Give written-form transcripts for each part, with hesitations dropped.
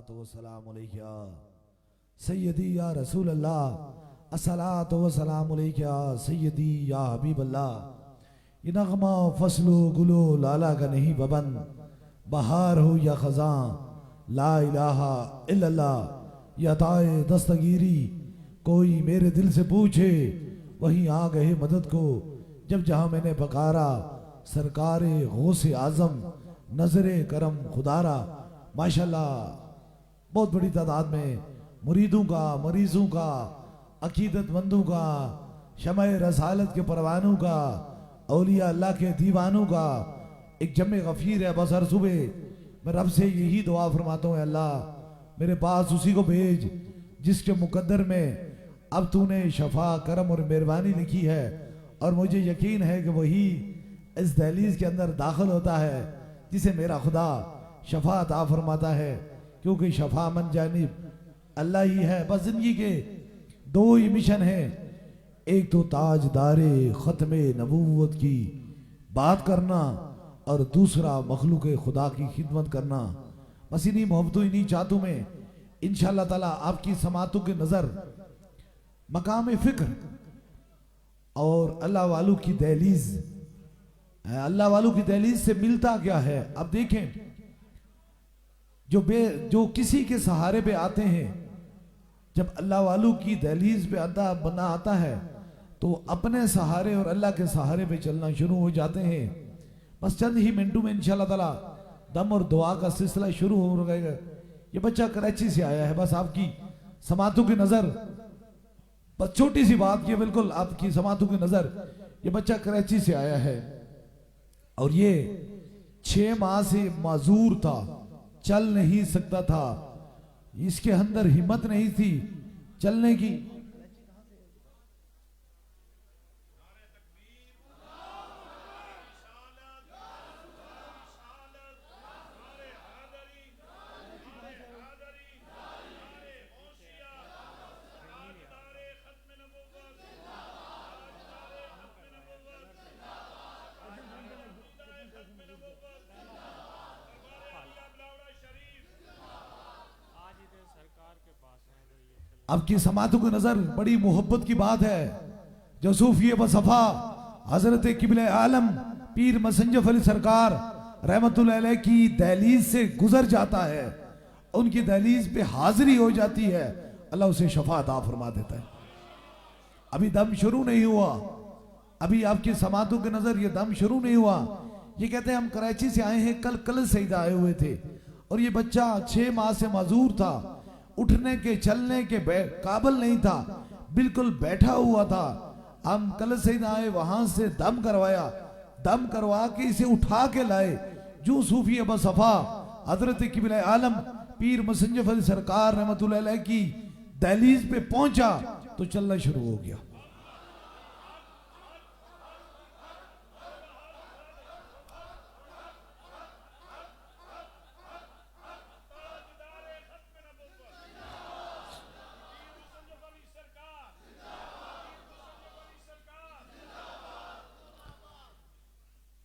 अस्सलातु वस्सलामु अलैका सय्यदी या रसूल अल्लाह, अस्सलातु वस्सलामु अलैका सय्यदी या हबीब अल्लाह। ये नगमा फसलो गुलो लाला का नहीं बबन, बहार हो या खजां ला इलाहा इल्लल्लाह। या ताए दस्तगीरी कोई मेरे दिल से पूछे, वहीं आ गए मदद को जब जहां मैंने पकारा। सरकारे गौसे आजम नजरे करम खुदारा। माशाल्लाह बहुत बड़ी तादाद में मुरीदों का, मरीजों का, अकीदतमंदों का, शमए रसालत के परवानों का, औलिया अल्लाह के दीवानों का एक जमे गफीर है। बस हर सुबह मैं रब से यही दुआ फरमाता हूँ, अल्लाह मेरे पास उसी को भेज जिसके मुकद्दर में अब तूने शफा करम और मेहरबानी लिखी है। और मुझे यकीन है कि वही इस दहलीज के अंदर दाखिल होता है जिसे मेरा खुदा शफा अता फरमाता है, क्योंकि शफा मन जानिब अल्लाह ही है। बस जिंदगी के दो ही मिशन हैं, एक तो ताजदारे ख़त्मे नबूवत की बात करना और दूसरा मखलूक खुदा की खिदमत करना। बस इन्हीं मोहब्बतों, इन्हीं चाहतों में इंशाअल्लाह ताला आपकी समातों की नज़र मकाम फ़िक्र और अल्लाह वालों की दहलीज, अल्लाह वालों की दहलीज से मिलता क्या है। अब देखें, जो किसी के सहारे पे आते हैं, जब अल्लाह वालों की दहलीज पे बना आता है तो अपने सहारे और अल्लाह के सहारे पे चलना शुरू हो जाते हैं। बस चंद ही मिनटों में इंशाअल्लाह ताला दम और दुआ का सिलसिला शुरू हो जाएगा। ये बच्चा कराची से आया है, बस आपकी समातों की नजर, बस छोटी सी बात, ये बिल्कुल आपकी समातों की नजर, ये बच्चा कराची से आया है और ये 6 माह से माजूर था, चल नहीं सकता था, इसके अंदर हिम्मत नहीं थी चलने की। आपकी समातों की नजर, बड़ी मोहब्बत की बात है। जो सूफी बसफा हजरत किबले आलम पीर मसंजफ अली सरकार रहमतुल्लाह अलैह की दहलीज से गुजर जाता है, उनकी दहलीज पे हाजिरी हो जाती है, अल्लाह उसे शफा अता फरमा देता है। अभी दम शुरू नहीं हुआ, अभी आपकी समातों की नजर ये दम शुरू नहीं हुआ। ये कहते हैं हम कराची से आए हैं, कल से आए हुए थे और ये बच्चा 6 माह से माजूर था, उठने के चलने के काबिल नहीं था, बिल्कुल बैठा हुआ था। हम कल से आए, वहां से दम करवाया, दम करवा के इसे उठा के लाए। जो सूफी बसफा हजरत किबले आलम पीर मसंजफ अली सरकार रहमतुल्लाह अलैह की दहलीज पे पहुंचा तो चलना शुरू हो गया।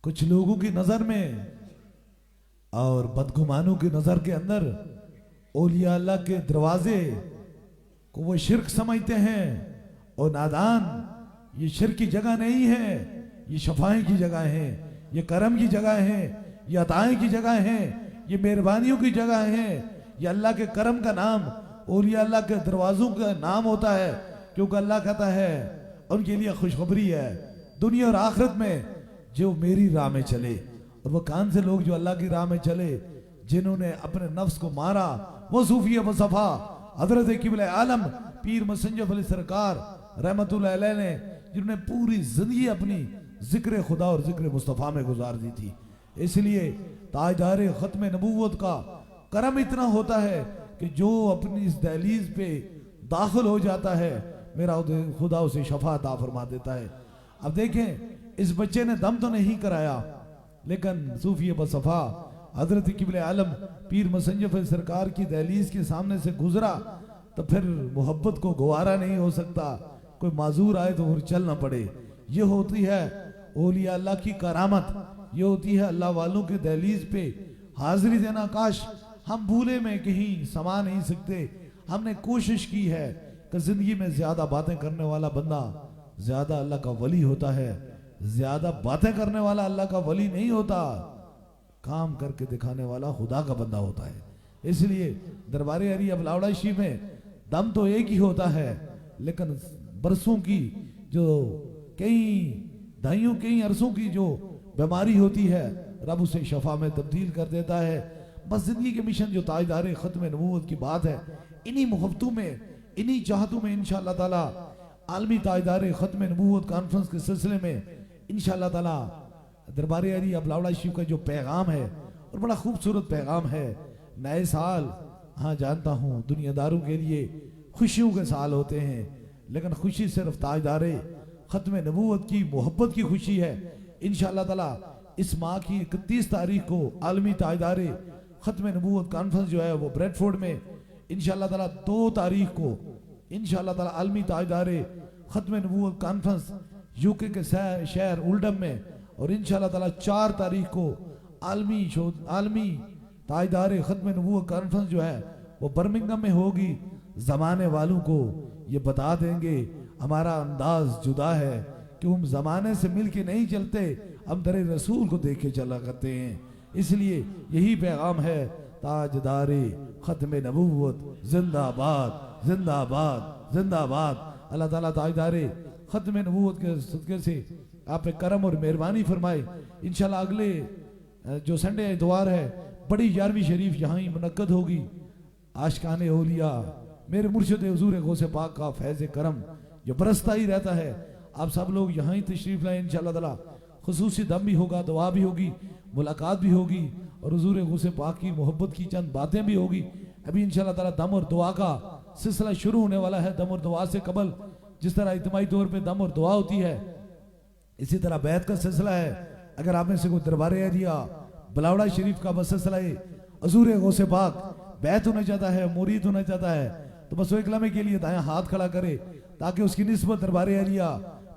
कुछ लोगों की नजर में और बदगुमानों की नजर के अंदर औलिया अल्लाह के दरवाजे को वो शिर्क समझते हैं और नादान। ये शिर्क की जगह नहीं है, ये शफाएं की जगह है, ये करम की जगह है, ये अताएं की जगह है, ये मेहरबानियों की जगह है। ये अल्लाह के करम का नाम औलिया अल्लाह के दरवाजों का नाम होता है, क्योंकि अल्लाह कहता है उनके लिए खुशखबरी है दुनिया और आखिरत में जो मेरी राह में चले। और वो कान से लोग जो अल्लाह की राह में चले, जिन्होंने अपने नफ्स को मारा, वो सूफी बसफा हजरत किबले आलम पीर मसंजफ अली सरकार रहमतुल्लाह अलैह ने, जिन्होंने पूरी जिंदगी अपनी जिक्र खुदा और जिक्र मुस्तफ़ा में गुजार दी थी। इसलिए ताजदारे ख़त्म नबूवत का करम इतना होता है कि जो अपनी इस दहलीज पे दाखिल हो जाता है, मेरा खुदा उसे शफा अता फरमा देता है। अब देखें, इस बच्चे ने दम तो नहीं कराया, लेकिन सूफी बसफा हजरत किबले आलम पीर मसंजफ सरकार की दहलीज के सामने से गुजरा तो फिर मोहब्बत को गवारा नहीं हो सकता। कोई माजूर आए तो फिर चलना पड़े। ये होती है औलिया अल्लाह की करामत, ये होती है अल्लाह वालों के दहलीज पे हाजिरी देना। काश हम भूले में कहीं समा नहीं सकते। हमने कोशिश की है कि जिंदगी में ज्यादा बातें करने वाला बंदा ज्यादा अल्लाह का वली होता है, ज्यादा बातें करने वाला अल्लाह का वली नहीं होता, काम करके दिखाने वाला खुदा का बंदा होता है। इसलिए दरबारे अली अबलावड़ा शरीफ में दम तो एक ही होता है, लेकिन बरसों की जो कई दहाइयों कई अरसों की जो बीमारी होती है रब उसे शफा में तब्दील कर देता है। बस जिंदगी के मिशन जो ताजदार खत्म नबूवत की बात है, इन्हीं मोहब्बतों में इन्हीं चाहतों में इंशाअल्लाह ताला आलमी ताजदार खत्म नबूवत कॉन्फ्रेंस के सिलसिले में इंशाअल्लाह ताला दरबार अली अबलावड़ा शरीफ का जो पैगाम है और बड़ा खूबसूरत पैगाम है। नए साल हाँ जानता हूँ दुनियादारों के लिए खुशियों के साल होते हैं, लेकिन खुशी सिर्फ ताजदार खत्म नबूवत की मोहब्बत की खुशी है। इंशाअल्लाह ताला इस माह की 31 तारीख को आलमी ताजदार खत्म नबूवत कॉन्फ्रेंस जो है वो ब्रेडफोर्ड में, इंशाअल्लाह ताला 2 तारीख को इंशाअल्लाह ताला आलमी ताजदार खत्म नबूवत कॉन्फ्रेंस यूके के शहर उल्डम में, और इंशाअल्लाह ताला 4 तारीख को आलमी ताजदार खत्म नबूवत कॉन्फ्रेंस जो है वो बर्मिंगम में होगी। जमाने वालों को ये बता देंगे हमारा अंदाज जुदा है कि हम जमाने से मिल के नहीं चलते, हम दरे रसूल को देख के चला करते हैं। इसलिए यही पैगाम है, ताजदार खत्म नबूवत जिंदाबाद जिंदाबाद जिंदाबाद। अल्लाह ताला ताजदार खत्म नबूवत के सदके से आप पे करम और मेहरबानी फरमाए। इंशाल्लाह अगले जो संडे इतवार है बड़ी 11वीं शरीफ यहाँ ही मुनक्कद होगी। आशिकाने औलिया मेरे मुर्शिद हुजूर गौसे पाक का फैज़ करम जो बरसता ही रहता है, आप सब लोग यहाँ ही तशरीफ लाएं। इंशाअल्लाह ताला खुसूसी दम भी होगा, दुआ भी होगी, मुलाकात भी होगी और हुजूर गौसे पाक की मोहब्बत की चंद बातें भी होगी। अभी इंशाअल्लाह ताला दम और दुआ का सिलसिला शुरू होने वाला है। दम और दुआ से कबल जिस तरह इज्तिमाई तौर पे दम और दुआ होती है, इसी तरह बैत का सिलसिला है। अगर आप में से कोई दरबार अलिया बलावड़ा शरीफ का बस सिलसिला है हुजूर गौसे पाक बैत होना चाहता है, मुरीद होना चाहता है, तो बस वो एक लम्हे के लिए दायां हाथ खड़ा करे ताकि उसकी निस्बत दरबार अलिया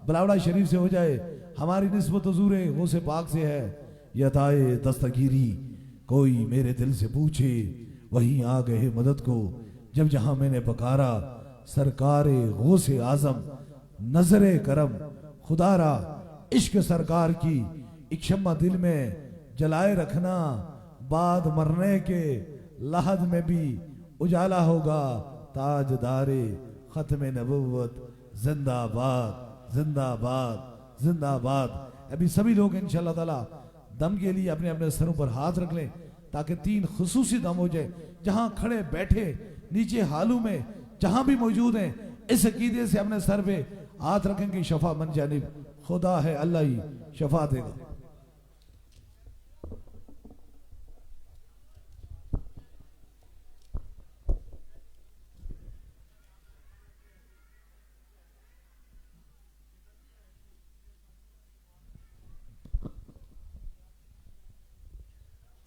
बलावड़ा शरीफ से हो जाए। हमारी निस्बत हुजूर गौसे पाक से है। यताए दस्तगीरी कोई मेरे दिल से पूछे, वहीं आ गए मदद को जब जहां मैंने पकारा। सरकार गौसे आजम नजरे करम खुदारा, इश्क सरकार की एक शम्मा दिल में जलाए रखना, बाद मरने के लहद में भी उजाला होगा। ताजदारे खत्म नबूवत जिंदाबाद जिंदाबाद जिंदाबाद। अभी सभी लोग इंशाअल्लाह ताला दम के लिए अपने अपने सरों पर हाथ रख लें ताकि 3 खुसूसी दम हो जाए। जहां खड़े बैठे नीचे हालू में जहां भी मौजूद हैं, इस अकीदे से अपने सर पे हाथ रखेंगे शफा मन जानिब खुदा है, अल्लाह ही शफा देगा।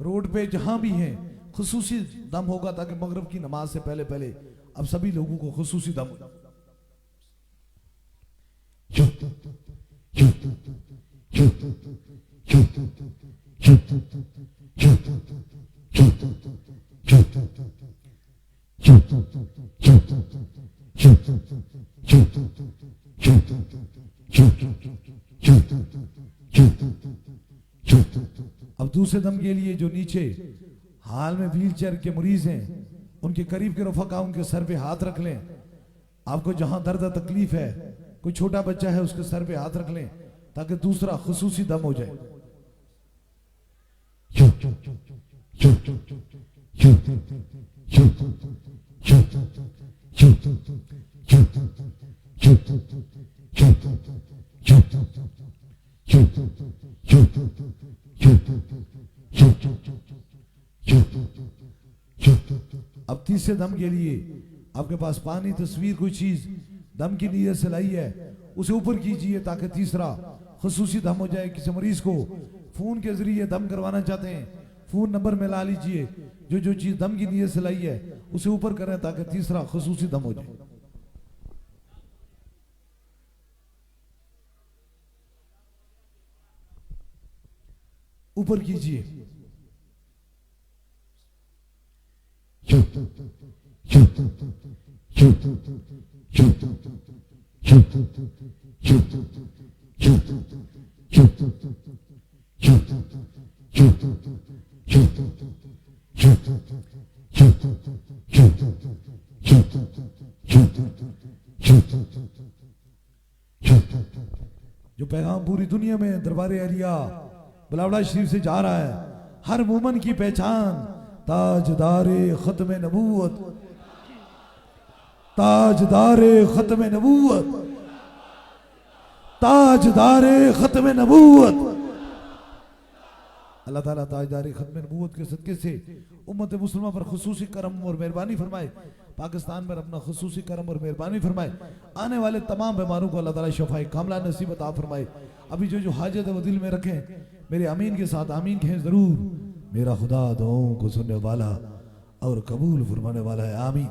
रोड पे जहां भी हैं खुसूसी दम होगा ताकि मगरिब की नमाज से पहले पहले अब सभी लोगों को खुसूसी दम। अब दूसरे दम के लिए जो नीचे हाल में व्हील चेयर के मरीज हैं उनके करीब के रफका उनके सर पे हाथ रख लें। आपको जहां दर्द तकलीफ है, कोई छोटा बच्चा है उसके सर पे हाथ रख लें ताकि दूसरा खुसूसी दम हो जाए। अब तीसरे दम के लिए आपके पास पानी तस्वीर कोई चीज दम की नीयत से लाई है उसे ऊपर कीजिए ताकि तीसरा खुसूसी दम हो जाए। किसी मरीज को फोन के जरिए दम करवाना चाहते हैं, फोन नंबर में ला लीजिए, जो चीज दम की नीयत से लाई है उसे ऊपर करें ताकि तीसरा खुसूसी दम हो जाए। ऊपर कीजिए। जो पैगाम पूरी दुनिया में दरबार अलिया बलावड़ा शरीफ से जा रहा है, हर मोमन की पहचान ताजदारे खत्म नबूवत, ताजदारे खत्म नबूवत, ताजदारे खत्म नबूवत। अल्लाह ताला ताजदारे खत्म नबूवत के सदके से उम्मत मुसलमान पर खुसूसी करम और मेहरबानी फरमाए, पाकिस्तान पर अपना खुसूसी करम और मेहरबानी फरमाए। आने वाले तमाम बीमारों को अल्लाह ताला शफाए कामला नसीब अता फरमाए। अभी जो हाजत है वो दिल में रखें, मेरे आमीन के साथ आमीन कहें जरूर। मेरा खुदा दुआओं को सुनने वाला और कबूल फरमाने वाला है। आमीन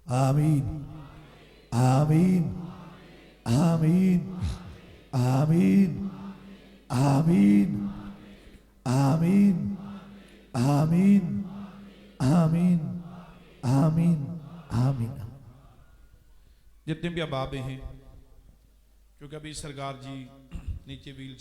आमीन आमीन आमीन आमीन आमीन आमीन आमीन आमीन आमीन आमीन। जितने भी अहबाब हैं, क्योंकि अभी सरकार जी नीचे व्हील